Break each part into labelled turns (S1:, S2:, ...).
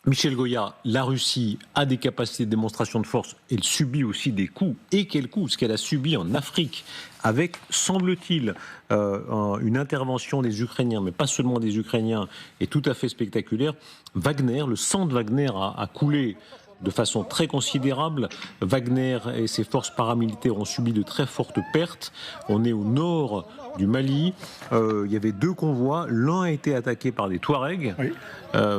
S1: Michel Goya, la Russie a des capacités de démonstration de force, elle subit aussi des coups. Et quels coups? Ce qu'elle a subi en Afrique, avec, semble-t-il, une intervention des Ukrainiens, mais pas seulement des Ukrainiens, est tout à fait spectaculaire. Wagner, le sang de Wagner a coulé de façon très considérable. Wagner et ses forces paramilitaires ont subi de très fortes pertes. On est au nord du Mali. Il y avait 2 convois. L'un a été attaqué par des Touaregs. Oui.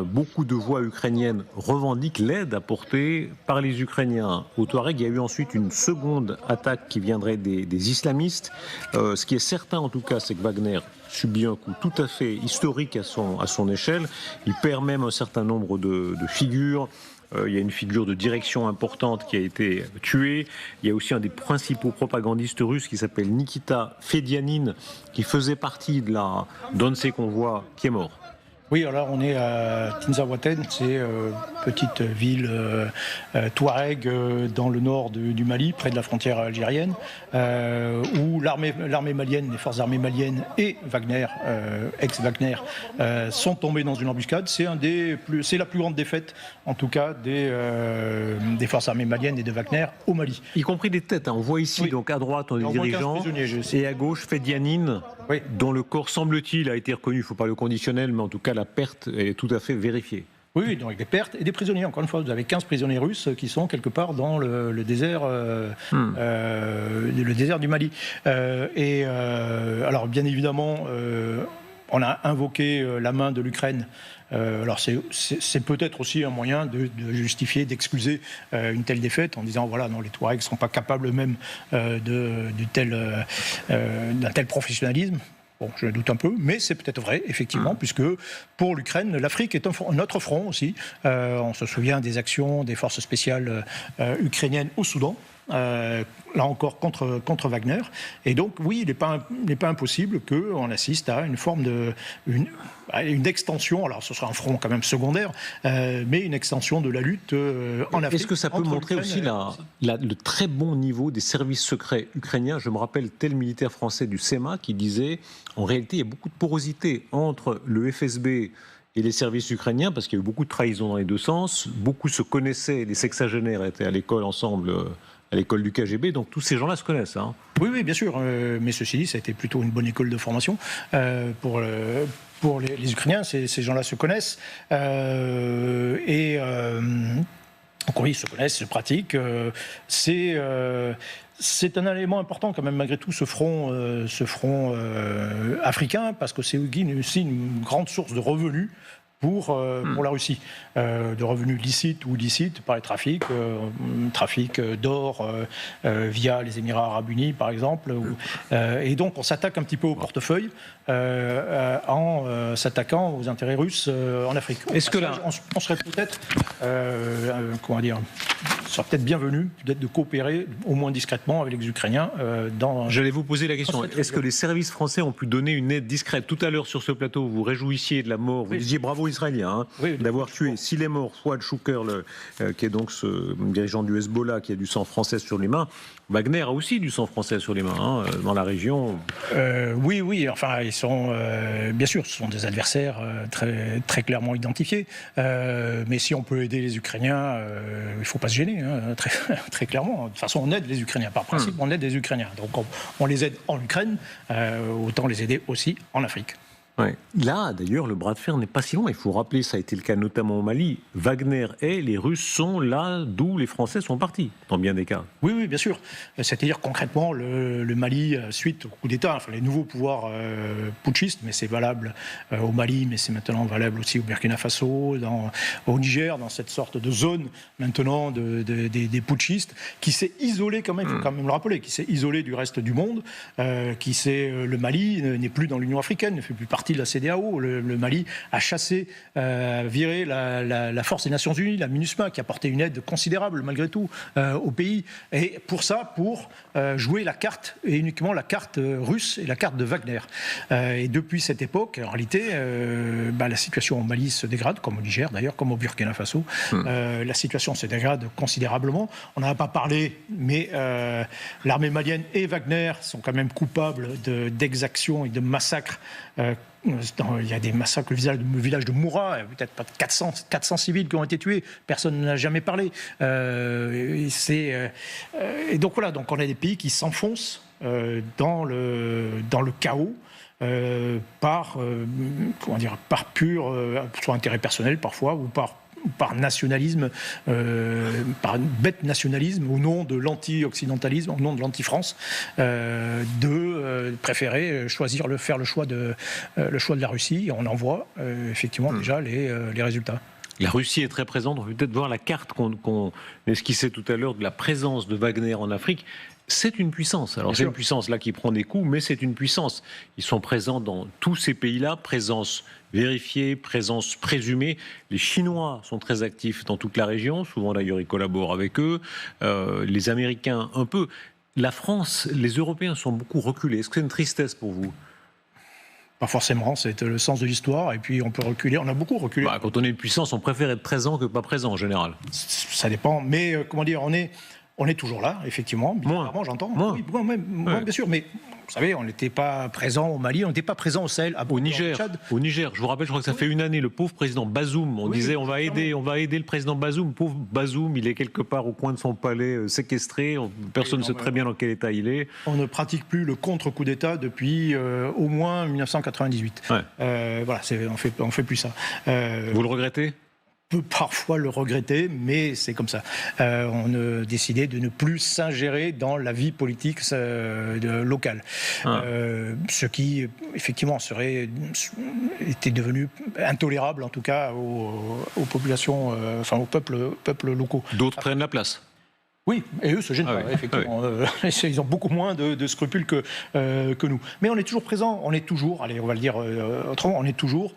S1: Beaucoup de voix ukrainiennes revendiquent l'aide apportée par les Ukrainiens aux Touaregs. Il y a eu ensuite une seconde attaque qui viendrait des islamistes. Ce qui est certain en tout cas, c'est que Wagner subit un coup tout à fait historique à son échelle. Il perd même un certain nombre de figures. Il y a une figure de direction importante qui a été tuée. Il y a aussi un des principaux propagandistes russes qui s'appelle Nikita Fedianin, qui faisait partie d'un de ces convois, qui est mort.
S2: Oui, alors on est à Tinzaouaten, c'est petite ville touareg dans le nord du Mali, près de la frontière algérienne, où l'armée malienne, les forces armées maliennes et Wagner, ex-Wagner, sont tombés dans une embuscade. C'est la plus grande défaite, en tout cas, des forces armées maliennes et de Wagner au Mali.
S1: Y compris des têtes, hein. On voit ici, oui. Donc à droite, on a des dirigeants, et à gauche, Fedianin, oui. Dont le corps, semble-t-il, a été reconnu. Il ne faut pas le conditionnel, mais en tout cas, la perte est tout à fait vérifiée.
S2: Oui, donc des pertes et des prisonniers. Encore une fois, vous avez 15 prisonniers russes qui sont quelque part dans le désert, le désert du Mali. Alors, bien évidemment, on a invoqué la main de l'Ukraine. Alors c'est peut-être aussi un moyen de justifier, d'excuser une telle défaite en disant voilà, non, les Touaregs ne sont pas capables eux-mêmes d'un tel professionnalisme. Bon, je doute un peu, mais c'est peut-être vrai, effectivement, puisque pour l'Ukraine, l'Afrique est notre front aussi. On se souvient des actions des forces spéciales ukrainiennes au Soudan. Là encore contre Wagner. Et donc, oui, il n'est pas impossible qu'on assiste à une forme une extension, alors ce sera un front quand même secondaire, mais une extension de la lutte en Afrique.
S1: Est-ce que ça peut montrer aussi le très bon niveau des services secrets ukrainiens? Je me rappelle tel militaire français du SEMA qui disait, en réalité, il y a beaucoup de porosité entre le FSB et les services ukrainiens, parce qu'il y a eu beaucoup de trahison dans les deux sens. Beaucoup se connaissaient, les sexagénaires étaient à l'école ensemble, à l'école du KGB, donc tous ces gens-là se connaissent. Hein.
S2: Oui, bien sûr, mais ceci dit, ça a été plutôt une bonne école de formation pour les Ukrainiens. Ces gens-là se connaissent donc oui, ils se connaissent, se pratiquent. C'est un élément important quand même malgré tout, ce front africain, parce que c'est aussi une grande source de revenus pour la Russie, de revenus licites ou illicites par les trafics d'or via les Émirats Arabes Unis par exemple, et donc on s'attaque un petit peu au portefeuille en s'attaquant aux intérêts russes en Afrique.
S1: Est-ce que là,
S2: on serait peut-être, ça serait peut-être bienvenu peut-être de coopérer au moins discrètement avec les Ukrainiens
S1: J'allais vous poser la question, est-ce que les services français ont pu donner une aide discrète? Tout à l'heure sur ce plateau, vous vous réjouissiez de la mort, vous disiez bravo Israéliens d'avoir tué, s'il est mort, Fouad Chouker, qui est donc ce dirigeant du Hezbollah qui a du sang français sur les mains. Wagner a aussi du sang français sur les mains dans la région.
S2: Oui, enfin ils sont bien sûr, ce sont des adversaires très, très clairement identifiés, mais si on peut aider les Ukrainiens, il ne faut pas se gêner, très, très clairement. De toute façon, on aide les Ukrainiens, par principe, on aide les Ukrainiens. Donc on les aide en Ukraine, autant les aider aussi en Afrique.
S1: Ouais. Là, d'ailleurs, le bras de fer n'est pas si loin. Il faut rappeler, ça a été le cas notamment au Mali. Wagner et les Russes sont là d'où les Français sont partis, dans bien des cas.
S2: Oui, bien sûr. C'est-à-dire concrètement, le Mali, suite au coup d'État, enfin les nouveaux pouvoirs putschistes, mais c'est valable au Mali, mais c'est maintenant valable aussi au Burkina Faso, au Niger, dans cette sorte de zone maintenant des putschistes, qui s'est isolé quand même, il faut quand même le rappeler, qui s'est isolé du reste du monde, le Mali n'est plus dans l'Union africaine, ne fait plus partie de la CEDEAO. Le Mali a chassé, viré la force des Nations Unies, la MINUSMA, qui a apporté une aide considérable malgré tout au pays. Et pour jouer la carte, et uniquement la carte russe et la carte de Wagner. Et depuis cette époque, en réalité, la situation au Mali se dégrade, comme au Niger d'ailleurs, comme au Burkina Faso. La situation se dégrade considérablement. On n'en a pas parlé, mais l'armée malienne et Wagner sont quand même coupables d'exactions et de massacres Il y a des massacres, le village de Moura, peut-être pas 400 civils qui ont été tués, personne n'a jamais parlé. Et donc voilà, donc on a des pays qui s'enfoncent dans le chaos. Par pur soit intérêt personnel parfois ou par nationalisme, par bête nationalisme, au nom de l'anti-occidentalisme, au nom de l'anti-France, de préférer faire le choix de la Russie. Et on en voit effectivement déjà les résultats.
S1: La Russie est très présente. On peut peut-être voir la carte qu'on esquissait tout à l'heure de la présence de Wagner en Afrique. C'est une puissance. Alors, c'est une puissance là qui prend des coups, mais c'est une puissance. Ils sont présents dans tous ces pays-là, présence vérifiée, présence présumée. Les Chinois sont très actifs dans toute la région. Souvent, d'ailleurs, ils collaborent avec eux. Les Américains, un peu. La France, les Européens sont beaucoup reculés. Est-ce que c'est une tristesse pour vous ?
S2: Pas forcément, c'est le sens de l'histoire, et puis on peut reculer, on a beaucoup reculé.
S1: Quand on est une puissance, on préfère être présent que pas présent en général.
S2: Ça dépend, mais on est toujours là, effectivement.
S1: Moins,
S2: j'entends.
S1: Moins.
S2: Oui, bien sûr, mais vous savez, on n'était pas présent au Mali, on n'était pas présent au Sahel,
S1: au Niger. Au Niger, je vous rappelle, je crois que ça fait une année, le pauvre président Bazoum, on disait on va aider le président Bazoum. Pauvre Bazoum, il est quelque part au coin de son palais séquestré, personne ne sait très bien dans quel état il est.
S2: On ne pratique plus le contre-coup d'État depuis au moins 1998. Voilà, on fait plus ça.
S1: Vous le regrettez ?
S2: Peut parfois le regretter, mais c'est comme ça. On a décidé de ne plus s'ingérer dans la vie politique locale. Ce qui, effectivement, était devenu intolérable, en tout cas, aux populations, aux peuples locaux.
S1: D'autres prennent la place.
S2: Oui, et eux se gênent pas, effectivement. Ils ont beaucoup moins de scrupules que nous. Mais on est toujours présent, on est toujours, allez, on va le dire autrement, on est toujours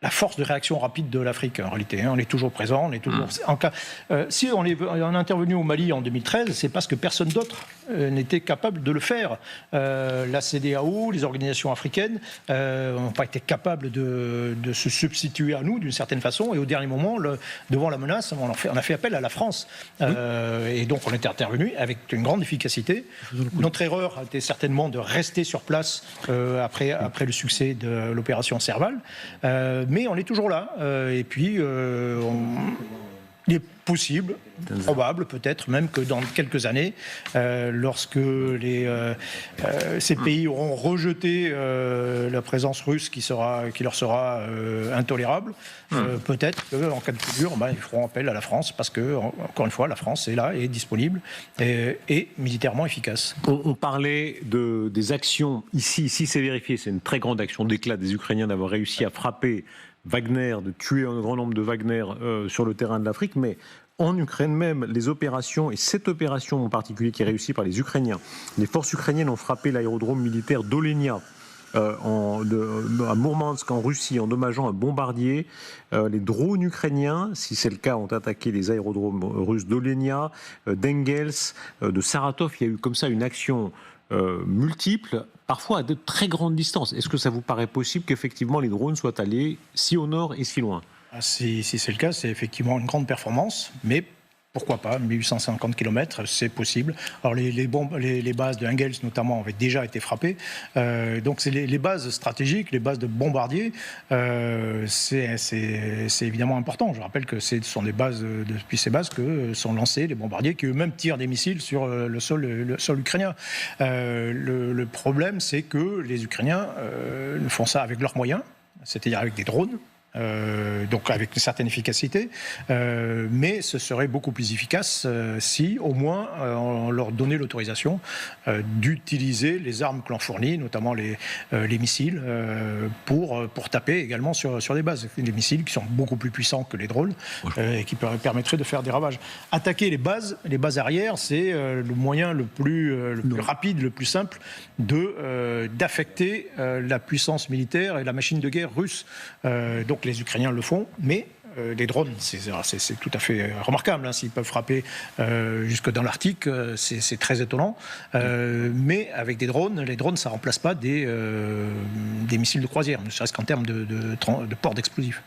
S2: la force de réaction rapide de l'Afrique, en réalité. On est toujours présent, on est toujours... si on est intervenu au Mali en 2013, c'est parce que personne d'autre n'était capable de le faire. La CEDEAO, les organisations africaines n'ont pas été capables de se substituer à nous, d'une certaine façon, et au dernier moment, devant la menace, on a fait appel à la France. Et donc on était intervenu avec une grande efficacité. Notre erreur a été certainement de rester sur place après le succès de l'opération Serval. Mais on est toujours là. Et puis, il est possible, probable peut-être, même que dans quelques années, lorsque ces pays auront rejeté la présence russe qui leur sera intolérable, peut-être qu'en cas de figure, ils feront appel à la France, parce que, encore une fois, la France est là, est disponible et militairement efficace.
S1: On parlait des actions, ici c'est vérifié, c'est une très grande action d'éclat des Ukrainiens d'avoir réussi à frapper Wagner, de tuer un grand nombre de Wagner sur le terrain de l'Afrique, mais en Ukraine même, les opérations, et cette opération en particulier qui est réussie par les Ukrainiens, les forces ukrainiennes ont frappé l'aérodrome militaire d'Olenia à Mourmansk en Russie, endommageant un bombardier. Les drones ukrainiens, si c'est le cas, ont attaqué les aérodromes russes d'Olenia, d'Engels, de Saratov. Il y a eu comme ça une action multiple, parfois à de très grandes distances. Est-ce que ça vous paraît possible qu'effectivement les drones soient allés si au nord et si loin ?
S2: Si c'est le cas, c'est effectivement une grande performance, mais pourquoi pas, 1850 km, c'est possible. Alors les bases de Engels notamment avaient déjà été frappées, donc c'est les bases stratégiques, les bases de bombardiers, c'est évidemment important. Je rappelle que ce sont depuis ces bases que sont lancés les bombardiers qui eux-mêmes tirent des missiles sur le sol ukrainien. Le problème, c'est que les Ukrainiens font ça avec leurs moyens, c'est-à-dire avec des drones. Donc avec une certaine efficacité, mais ce serait beaucoup plus efficace si au moins on leur donnait l'autorisation d'utiliser les armes que l'on fournit, notamment les missiles, pour taper également sur des bases. Des missiles qui sont beaucoup plus puissants que les drones et qui permettraient de faire des ravages. Attaquer les bases arrières, c'est le moyen le plus rapide, le plus simple d'affecter la puissance militaire et la machine de guerre russe. Donc les Ukrainiens le font, mais les drones, c'est tout à fait remarquable. S'ils peuvent frapper jusque dans l'Arctique, c'est très étonnant. Mais avec les drones, ça ne remplace pas des missiles de croisière, ne serait-ce qu'en termes de port d'explosifs.